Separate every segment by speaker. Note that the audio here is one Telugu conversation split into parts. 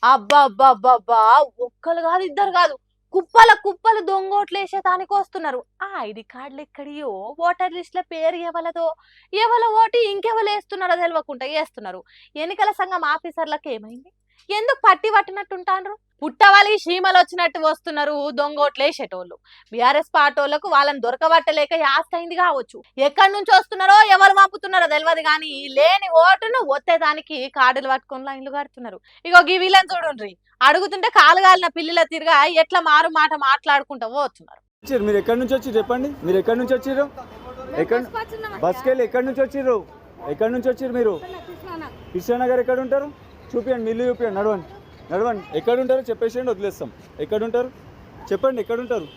Speaker 1: అబ్బా అబ్బా అబ్బా అబ్బా ఒక్కలు కాదు ఇద్దరు కాదు కుప్పల కుప్పలు దొంగోట్లు వేసేదానికి వస్తున్నారు. ఆ ఐడి కార్డులు ఎక్కడియో ఓటర్ లిస్ట్ లో పేరు ఎవలదో ఎవల ఓటు ఇంకెవరు వేస్తున్నారో తెలియకుండా వేస్తున్నారు. ఎన్నికల సంఘం ఆఫీసర్లకు ఏమైంది? ఎందుకు పట్టి పట్టినట్టుంటారు? పుట్టవాలి చీమలు వచ్చినట్టు వస్తున్నారు దొంగోట్లు వేసేటోళ్ళు. బీఆర్ఎస్ పార్టోళ్లకు వాళ్ళని దొరకబట్టలేక యాస్తైంది కావచ్చు. ఎక్కడి నుంచి వస్తున్నారో ఎవరు పంపుతున్నారో తెలియదు కానీ లేని ఓటును ఒత్తేదానికి కార్డులు పట్టుకొని లైన్లు కడుతున్నారు. ఇగో గీ వీళ్ళని చూడండి, అడుగుతుంటే కాలు గాలిన పిల్లల తిరిగా ఎట్లా మారు మాట మాట్లాడుకుంటూ పోతున్నారు.
Speaker 2: మీరు ఎక్కడి నుంచి వచ్చి చెప్పండి, మీరు ఎక్కడి నుంచి వచ్చిర్రు? బస్కి వెళ్ళి ఎక్కడి నుంచి వచ్చిర్రు? ఎక్కడి నుంచి వచ్చిర్రు మీరు? కృష్ణానగర్ ఎక్కడ ఉంటారు? చూపియండి, మిల్లు చూపియండి, నడవండి నడవండి. ఎక్కడ ఉంటారు చెప్పేసేయండి, వదిలేస్తాం. ఎక్కడ ఉంటారు చెప్పండి, ఎక్కడ ఉంటారు?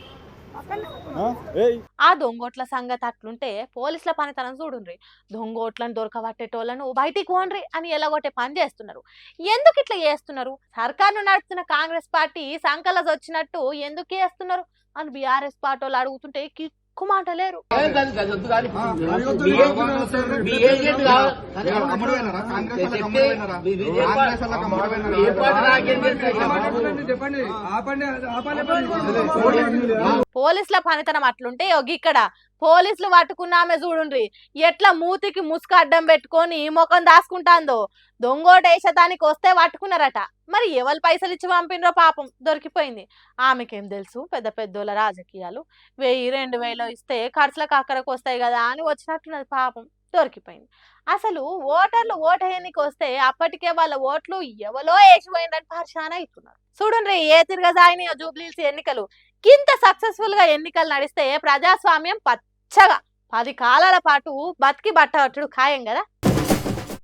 Speaker 1: ఆ దొంగోట్ల సంగతి అట్లుంటే పోలీసుల పనితనం చూడుండ్రి. దొంగోట్లను దొరకబట్టేటోళ్లను బయటికి పోండ్రి అని ఎలాగొట్టే పని చేస్తున్నారు. ఎందుకు ఇట్లా చేస్తున్నారు? సర్కారును నడుపుతున్న కాంగ్రెస్ పార్టీ సంకలస్ వచ్చినట్టు ఎందుకు చేస్తున్నారు అని బీఆర్ఎస్ పార్టీ వాళ్ళు అడుగుతుంటే కిక్కుమాటలేరు. పోలీసుల పనితనం అట్లుంటే ఇక్కడ పోలీసులు పట్టుకున్నామే చూడుండ్రి ఎట్లా మూతికి ముసుగు అడ్డం పెట్టుకొని ముఖం దాసుకుంటాందో. దొంగోటేసేదానికి వస్తే పట్టుకున్నారట. మరి ఎవరు పైసలు ఇచ్చి పంపినరో పాపం దొరికిపోయింది. ఆమెకేం తెలుసు పెద్ద పెద్దోళ్ళ రాజకీయాలు. 1000-2000 ఇస్తే ఖర్చులకు అక్కడికి వస్తాయి కదా అని వచ్చినట్టున్నది. పాపం దొరికిపోయింది. అసలు ఓటర్లు ఓటేయనికి వస్తే అప్పటికే వాళ్ళ ఓట్లు ఎవలో వేసిపోయిందని పరిశాన అవుతున్నారు. చూడండి ఏ తిరగజాయినాయో జూబ్లీహిల్స్ ఎన్నికలు. ఇంత సక్సెస్ఫుల్ గా ఎన్నికలు నడిస్తే ప్రజాస్వామ్యం పచ్చగా 10 కాలాల పాటు బతికి బట్టడు ఖాయం కదా.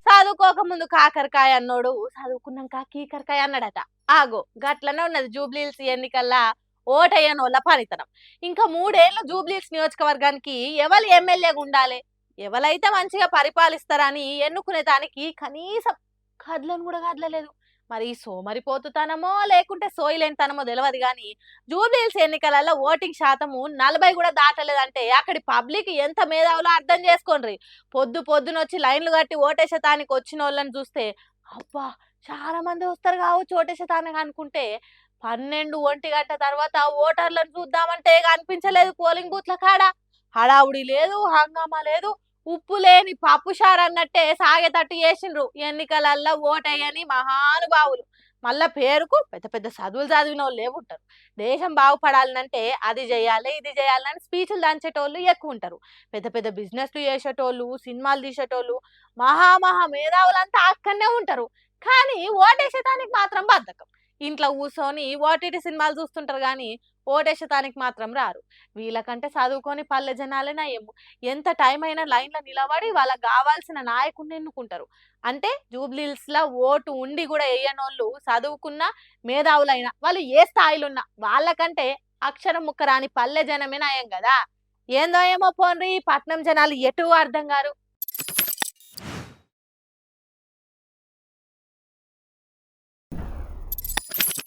Speaker 1: చదువుకోక ముందు కాకరకాయ అన్నోడు చదువుకున్నాక కీకరకాయ అన్నాడట. ఆగో గట్లనే ఉన్నది జూబ్లీహిల్స్ ఎన్నికల్లా ఓటయ్యనోళ్ళ పనితనం. ఇంకా 3 ఏళ్ళు జూబ్లీహిల్స్ నియోజకవర్గానికి ఎవరు ఎమ్మెల్యేగా ఉండాలి, ఎవరైతే మంచిగా పరిపాలిస్తారని ఎన్నుకునే దానికి కనీసం కదలను కూడా కదలలేదు. మరి సోమరిపోతుతనమో లేకుంటే సోయిలేనితనమో తెలియదు కానీ జూబ్లీహిల్స్ ఎన్నికలలో ఓటింగ్ శాతము 40 కూడా దాటలేదంటే అక్కడి పబ్లిక్ ఎంత మేధావులో అర్థం చేసుకోండి. పొద్దునొచ్చి లైన్లు కట్టి ఓటేసేతానికి వచ్చిన వాళ్ళని చూస్తే అబ్బా చాలా మంది వస్తారు కావచ్చు ఓటేసేతానికి అనుకుంటే 12-1 గంట తర్వాత ఓటర్లను చూద్దామంటే కనిపించలేదు పోలింగ్ బూత్ల కాడ. హడావుడి లేదు, హంగామా లేదు, ఉప్పు లేని పప్పు షార్ అన్నట్టే సాగేటట్టు చేసిండ్రు ఎన్నికలల్లో ఓటయ్యని మహానుభావులు. మళ్ళా పేరుకు పెద్ద పెద్ద చదువులు చదివిన వాళ్ళు లేవుంటారు. దేశం బాగుపడాలంటే అది చేయాలి ఇది చేయాలని స్పీచ్లు దంచేటోళ్ళు ఎక్కువ ఉంటారు. పెద్ద పెద్ద బిజినెస్లు చేసేటోళ్ళు, సినిమాలు తీసేటోళ్ళు, మహా మేధావులంతా అక్కడనే ఉంటారు. కానీ ఓటేసేదానికి మాత్రం బద్ధకం. ఇంట్లో కూర్చొని ఓటీటీ సినిమాలు చూస్తుంటారు కానీ ఓటేసేదానికి మాత్రం రారు. వీళ్ళకంటే చదువుకొని పల్లె జనాలే నయము. ఎంత టైం అయినా లైన్లో నిలబడి వాళ్ళకి కావాల్సిన నాయకుడిని ఎన్నుకుంటారు. అంటే జూబ్లీహిల్స్ లో ఓటు ఉండి కూడా వేయనోళ్ళు చదువుకున్న మేధావులైనా వాళ్ళు ఏ స్థాయిలో ఉన్నా వాళ్ళకంటే అక్షరం ముక్క రాని పల్లె జనమే నయం కదా. ఏందో ఏమో పోన్రి పట్నం జనాలు ఎటు అర్థం కారు.